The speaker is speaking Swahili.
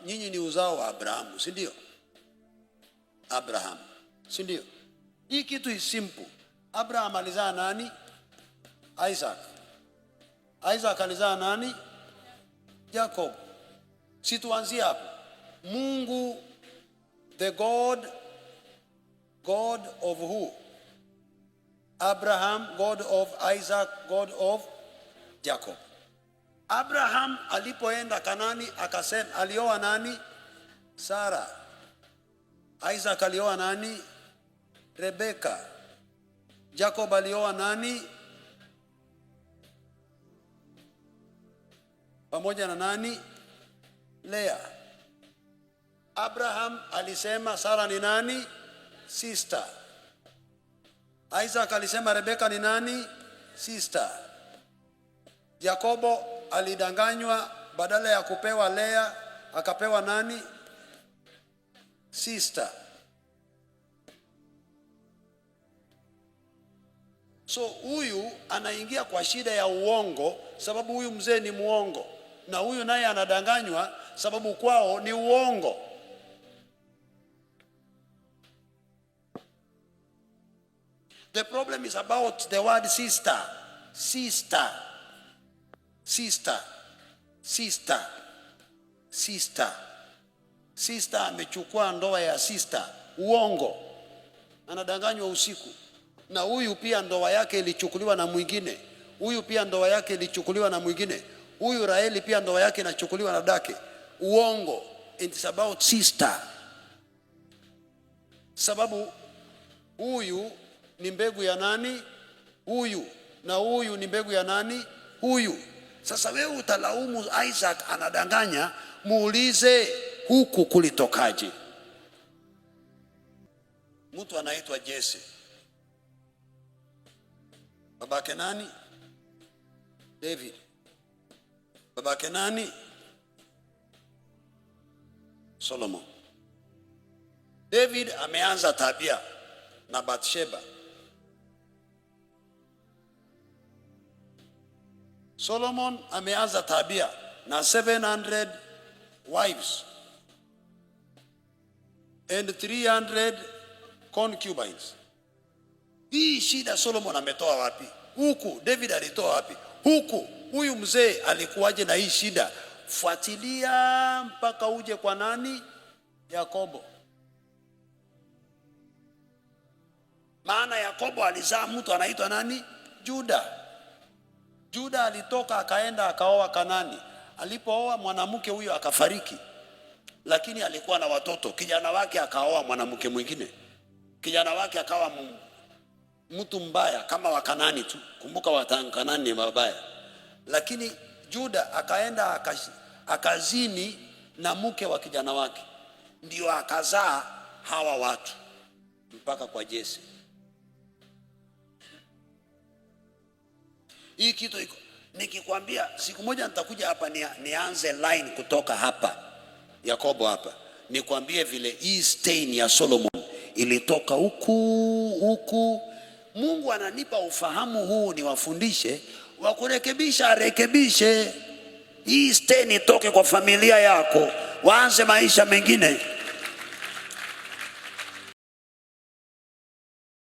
nyinyi ni uzao wa Abrahamu, si ndio? Abraham, si ndio? Hii kitu is simple. Abraham alizaa nani? Isaac. Isaac alizaa nani? Jacob. Si tuanzie hapo. Mungu, the God of who? Abraham, God of Isaac, God of Jacob. Abraham alipoenda Kanani akasema, alioa nani? Sara. Isaac alioa nani? Rebeka. Jacob alioa nani? Pamoja na nani? Lea. Abraham alisema Sara ni nani? Sister. Isaac alisema Rebeka ni nani? Sister. Yakobo alidanganywa, badala ya kupewa Lea akapewa nani? Sister. So huyu anaingia kwa shida ya uongo sababu huyu mzee ni muongo, na huyu naye anadanganywa sababu kwao ni uongo. The problem is about the word sister. Sister. Sister. Sister. Sister. Sister amechukua ndoa ya sister. Uongo. Anadanganywa usiku. Na huyu pia ndoa yake ilichukuliwa na mwingine. Huyu pia ndoa yake ilichukuliwa na mwingine. Huyu Raheli pia ndoa yake inachukuliwa na dake. Uongo. It's about sister. Sababu huyu ni mbegu ya nani? Huyu. Na huyu ni mbegu ya nani? Huyu. Sasa wewe utalaumu Isaac anadanganya, muulize huku kulitokaje? Mtu anaitwa Jesse. Babake nani? David. Babake nani? Solomon. David ameanza tabia na Bathsheba. Solomon ameanza tabia na 700 wives and 300 concubines. Hii shida Solomon ametoa wapi? Huku David alitoa wapi? Huku huyu mzee alikuwaje na hii shida? Fuatilia mpaka uje kwa nani? Yakobo. Maana Yakobo alizaa mtu anaitwa nani? Juda. Juda alitoka akaenda akaoa Kanani. Alipooa mwanamke huyo akafariki, lakini alikuwa na watoto. Kijana wake akaoa mwanamke mwingine. Kijana wake akawa mtu mbaya kama wa Kanani tu. Kumbuka wa Kanani ni mabaya. Lakini Juda akaenda akazini na mke wa kijana wake, ndio akazaa hawa watu mpaka kwa Jesse. Hii kitu iko. Nikikwambia siku moja nitakuja hapa nianze line kutoka hapa Yakobo hapa, nikwambie vile hii stain ya Solomon ilitoka huku. Mungu ananipa ufahamu huu niwafundishe, wakurekebisha arekebishe. Hii stain itoke kwa familia yako, waanze maisha mengine.